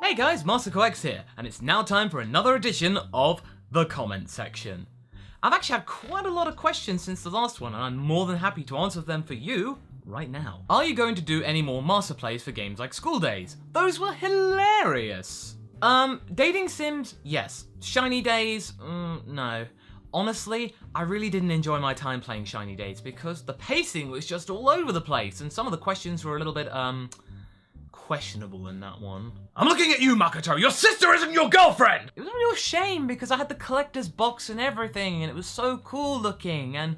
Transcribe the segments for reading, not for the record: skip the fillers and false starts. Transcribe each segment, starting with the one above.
Hey guys, MasterCoX here, and it's now time for another edition of the comment section. I've actually had quite a lot of questions since the last one, and I'm more than happy to answer them for you right now. Are you going to do any more master plays for games like School Days? Those were hilarious. Dating sims, yes. Shiny Days, no. Honestly, I really didn't enjoy my time playing Shiny Days because the pacing was just all over the place, and some of the questions were a little bit, questionable in that one. I'm looking at you, Makoto! Your sister isn't your girlfriend! It was a real shame because I had the collector's box and everything, and it was so cool looking, and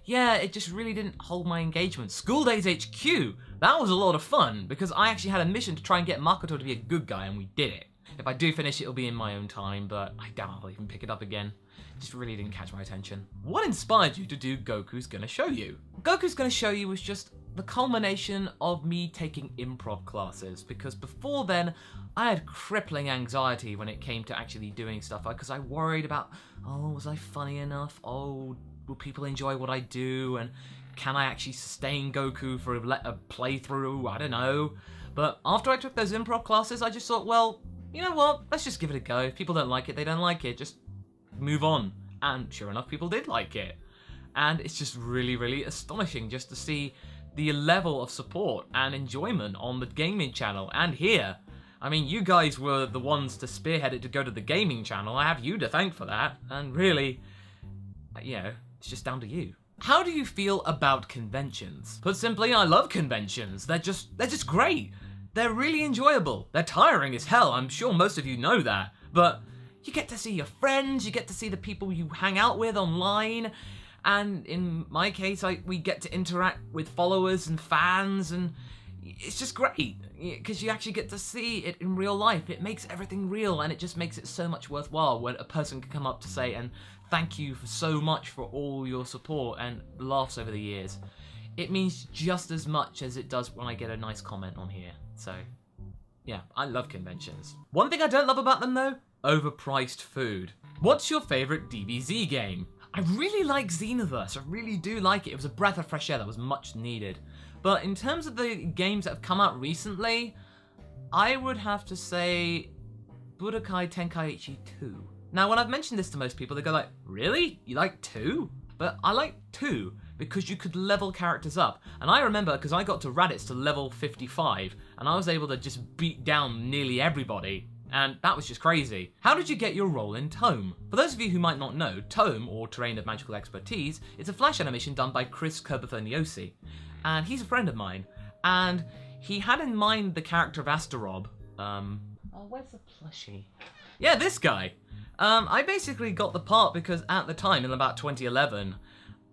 yeah, it just really didn't hold my engagement. School Days HQ, that was a lot of fun because I actually had a mission to try and get Makoto to be a good guy, and we did it. If I do finish it, it'll be in my own time, but I doubt I'll even pick it up again. It just really didn't catch my attention. What inspired you to do Goku's Gonna Show You? Goku's Gonna Show You was just the culmination of me taking improv classes, because before then I had crippling anxiety when it came to actually doing stuff, because I worried about, oh, was I funny enough? Oh, will people enjoy what I do? And can I actually sustain Goku for a playthrough? I don't know. But after I took those improv classes, I just thought, well, you know what? Let's just give it a go. If people don't like it, they don't like it. Just move on. And sure enough, people did like it. And it's just really, really astonishing just to see the level of support and enjoyment on the gaming channel and here. I mean, you guys were the ones to spearhead it to go to the gaming channel. I have you to thank for that. And really, you know, it's just down to you. How do you feel about conventions? Put simply, I love conventions. They're just great. They're really enjoyable. They're tiring as hell. I'm sure most of you know that. But you get to see your friends, you get to see the people you hang out with online, and in my case, we get to interact with followers and fans, and it's just great, because you actually get to see it in real life. It makes everything real, and it just makes it so much worthwhile when a person can come up to say, and thank you for so much for all your support and laughs over the years. It means just as much as it does when I get a nice comment on here. So, yeah, I love conventions. One thing I don't love about them, though, overpriced food. What's your favorite DBZ game? I really like Xenoverse, I really do like it. It was a breath of fresh air that was much needed. But in terms of the games that have come out recently, I would have to say Budokai Tenkaichi 2. Now, when I've mentioned this to most people, they go like, really? You like 2? But I like 2 because you could level characters up. And I remember, because I got to Raditz to level 55, and I was able to just beat down nearly everybody. And that was just crazy. How did you get your role in Tome? For those of you who might not know, Tome, or Terrain of Magical Expertise, is a flash animation done by Chris Kerbertheniosi. And he's a friend of mine. And he had in mind the character of Astarob. Oh, where's the plushie? Yeah, this guy. I basically got the part because at the time, in about 2011,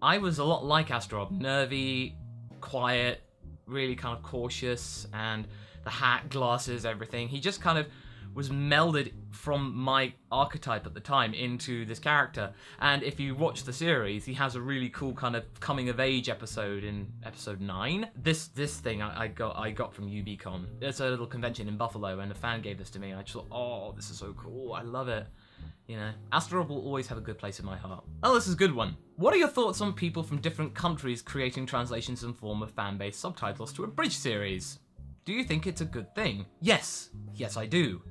I was a lot like Astarob. Nervy, quiet, really kind of cautious, and the hat, glasses, everything. He just kind of was melded from my archetype at the time into this character. And if you watch the series, he has a really cool kind of coming of age episode in episode 9. This thing I got from UBCon. It's a little convention in Buffalo, and a fan gave this to me. I just thought, oh, this is so cool. I love it. You know, Astarob will always have a good place in my heart. Oh, this is a good one. What are your thoughts on people from different countries creating translations in form of fan-based subtitles to a bridge series? Do you think it's a good thing? Yes, I do.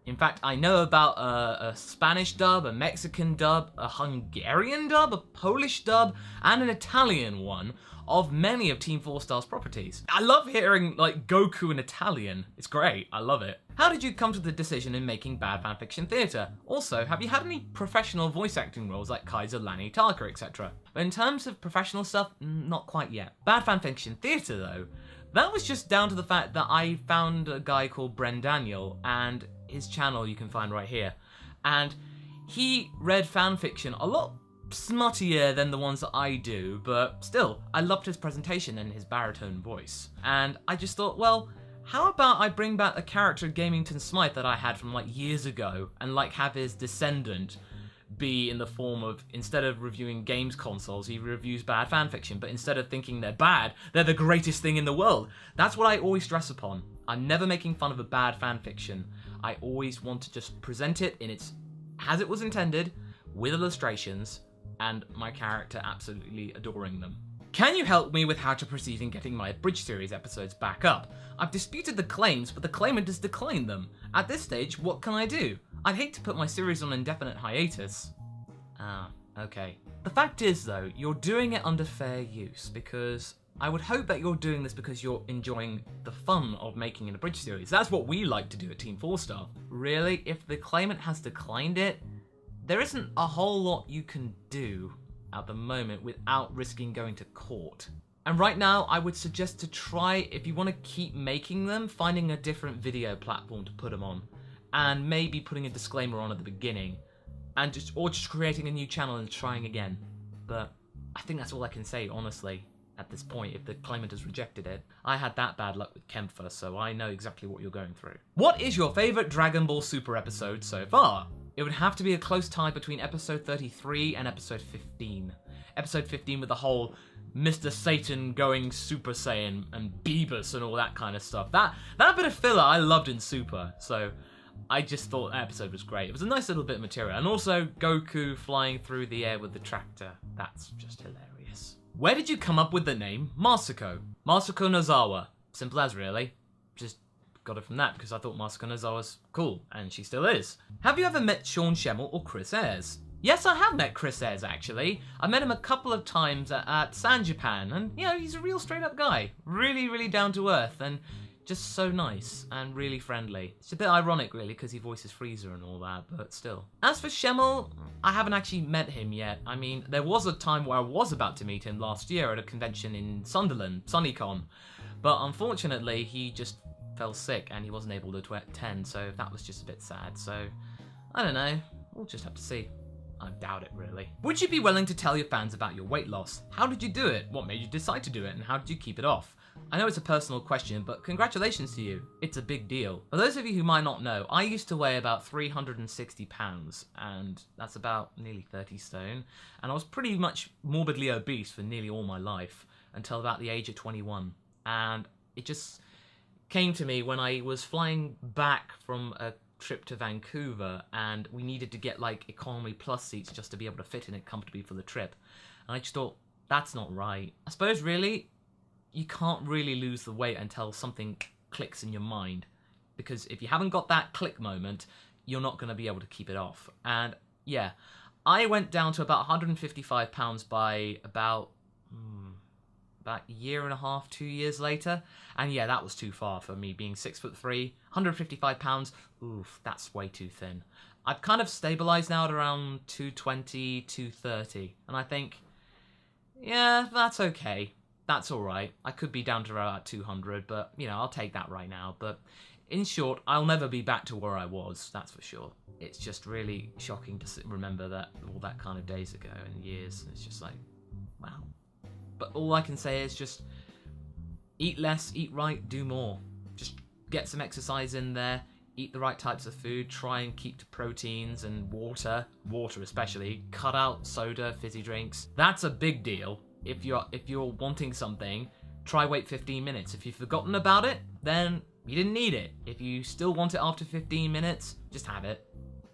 In fact, I know about a Spanish dub, a Mexican dub, a Hungarian dub, a Polish dub, and an Italian one of many of TeamFourStar's properties. I love hearing, like, Goku in Italian. It's great. I love it. How did you come to the decision in making bad fanfiction theatre? Also, have you had any professional voice acting roles like Kaiser, Lanny, Taka, etc.? But in terms of professional stuff, not quite yet. Bad fanfiction theatre, though, that was just down to the fact that I found a guy called Bren Daniel, and his channel you can find right here, and he read fanfiction a lot smuttier than the ones that I do, but still, I loved his presentation and his baritone voice. And I just thought, well, how about I bring back a character Gamington Smythe that I had from like years ago, and like have his descendant be in the form of, instead of reviewing games consoles, he reviews bad fanfiction, but instead of thinking they're bad, they're the greatest thing in the world. That's what I always stress upon. I'm never making fun of a bad fanfiction. I always want to just present it in its, as it was intended, with illustrations, and my character absolutely adoring them. Can you help me with how to proceed in getting my Abridged series episodes back up? I've disputed the claims, but the claimant has declined them. At this stage, what can I do? I'd hate to put my series on indefinite hiatus. Ah, okay. The fact is though, you're doing it under fair use, because I would hope that you're doing this because you're enjoying the fun of making an Abridged series. That's what we like to do at TeamFourStar. Really, if the claimant has declined it, there isn't a whole lot you can do at the moment without risking going to court. And right now, I would suggest to try, if you want to keep making them, finding a different video platform to put them on. And maybe putting a disclaimer on at the beginning. And just creating a new channel and trying again. But I think that's all I can say, honestly, at this point, if the claimant has rejected it. I had that bad luck with Kempfer, so I know exactly what you're going through. What is your favourite Dragon Ball Super episode so far? It would have to be a close tie between episode 33 and episode 15. Episode 15 with the whole Mr. Satan going Super Saiyan and Beavis and all that kind of stuff. That bit of filler I loved in Super, so I just thought that episode was great. It was a nice little bit of material. And also Goku flying through the air with the tractor. That's just hilarious. Where did you come up with the name Masako? Masako Nozawa. Simple as, really. Just got it from that because I thought Masako Nozawa was cool, and she still is. Have you ever met Sean Schemmel or Chris Ayres? Yes, I have met Chris Ayres, actually. I met him a couple of times at San Japan, and, you know, he's a real straight-up guy. Really, really down-to-earth, and just so nice and really friendly. It's a bit ironic, really, because he voices Frieza and all that, but still. As for Schemmel, I haven't actually met him yet. I mean, there was a time where I was about to meet him last year at a convention in Sunderland, SunnyCon, but unfortunately, he just fell sick and he wasn't able to attend, so that was just a bit sad. So, I don't know. We'll just have to see. I doubt it, really. Would you be willing to tell your fans about your weight loss? How did you do it? What made you decide to do it? And how did you keep it off? I know it's a personal question, but congratulations to you. It's a big deal. For those of you who might not know, I used to weigh about 360 pounds, and that's about nearly 30 stone, and I was pretty much morbidly obese for nearly all my life, until about the age of 21. And it just came to me when I was flying back from a trip to Vancouver, and we needed to get like economy plus seats just to be able to fit in it comfortably for the trip. And I just thought, that's not right. I suppose really, you can't really lose the weight until something clicks in your mind. Because if you haven't got that click moment, you're not going to be able to keep it off. And yeah, I went down to about 155 pounds by about a year and a half, 2 years later. And yeah, that was too far for me, being 6'3", 155 pounds. Oof, that's way too thin. I've kind of stabilized now at around 220, 230. And I think, yeah, that's okay. That's all right. I could be down to about 200, but, you know, I'll take that right now. But in short, I'll never be back to where I was, that's for sure. It's just really shocking to remember that all that kind of days ago and years. It's just like, wow. But all I can say is just eat less, eat right, do more. Just get some exercise in there, eat the right types of food, try and keep to proteins and water especially. Cut out soda, fizzy drinks. That's a big deal. If you're wanting something, try wait 15 minutes. If you've forgotten about it, then you didn't need it. If you still want it after 15 minutes, just have it.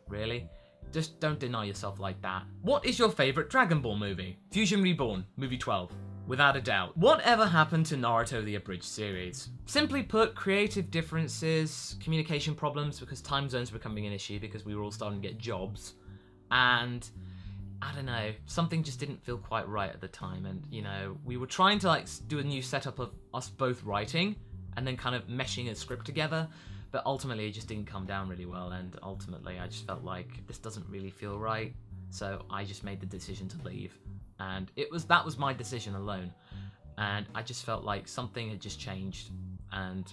Really? Just don't deny yourself like that. What is your favourite Dragon Ball movie? Fusion Reborn, movie 12. Without a doubt. Whatever happened to Naruto the Abridged series? Simply put, creative differences, communication problems because time zones were becoming an issue because we were all starting to get jobs. And I don't know, something just didn't feel quite right at the time. And, you know, we were trying to like do a new setup of us both writing and then kind of meshing a script together. But ultimately, it just didn't come down really well. And ultimately, I just felt like this doesn't really feel right. So I just made the decision to leave. And that was my decision alone. And I just felt like something had just changed. And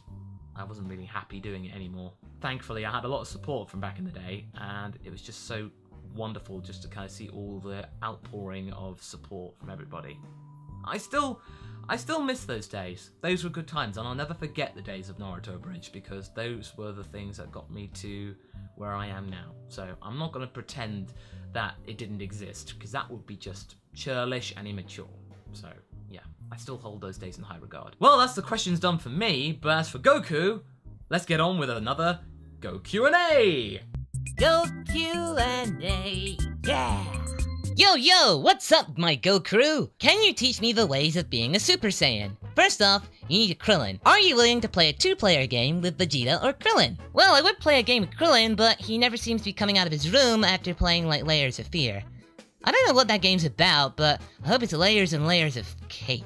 I wasn't really happy doing it anymore. Thankfully, I had a lot of support from back in the day. And it was just so wonderful just to kind of see all the outpouring of support from everybody. I still miss those days. Those were good times, and I'll never forget the days of Naruto Bridge because those were the things that got me to where I am now. So I'm not going to pretend that it didn't exist because that would be just churlish and immature. So yeah, I still hold those days in high regard. Well, that's the questions done for me, but as for Goku, let's get on with another Go Q&A! Go Q&A, yeah! Yo, what's up, my Goku? Can you teach me the ways of being a Super Saiyan? First off, you need a Krillin. Are you willing to play a 2-player game with Vegeta or Krillin? Well, I would play a game with Krillin, but he never seems to be coming out of his room after playing like Layers of Fear. I don't know what that game's about, but I hope it's layers and layers of cake.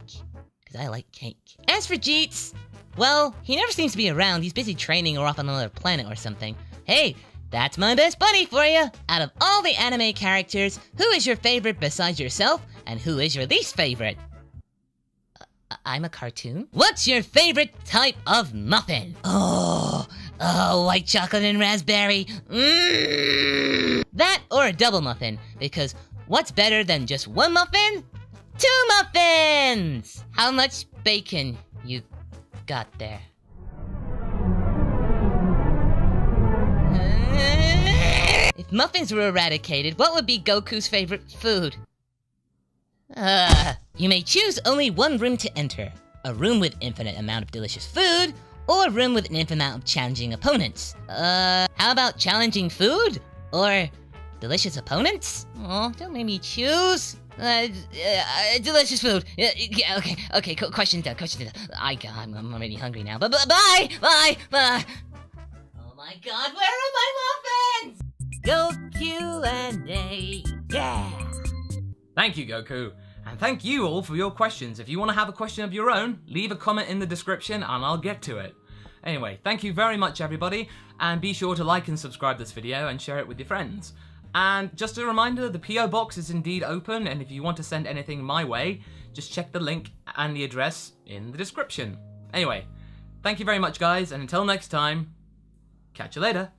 Because I like cake. As for Jeets, well, he never seems to be around. He's busy training or off on another planet or something. Hey, that's my best buddy for you! Out of all the anime characters, who is your favorite besides yourself, and who is your least favorite? I'm a cartoon? What's your favorite type of muffin? Oh, white chocolate and raspberry. That or a double muffin, because what's better than just one muffin? 2 muffins! How much bacon you got there? If muffins were eradicated, what would be Goku's favorite food? You may choose only one room to enter. A room with infinite amount of delicious food, or a room with an infinite amount of challenging opponents. How about challenging food? Or delicious opponents? Oh, don't make me choose. Delicious food. Yeah, okay, question done. I'm already hungry now. Bye! Oh my god, where are my muffins? Go Q&A, yeah! Thank you, Goku. And thank you all for your questions. If you want to have a question of your own, leave a comment in the description and I'll get to it. Anyway, thank you very much, everybody. And be sure to like and subscribe this video and share it with your friends. And just a reminder, the PO box is indeed open, and if you want to send anything my way, just check the link and the address in the description. Anyway, thank you very much, guys, and until next time, catch you later.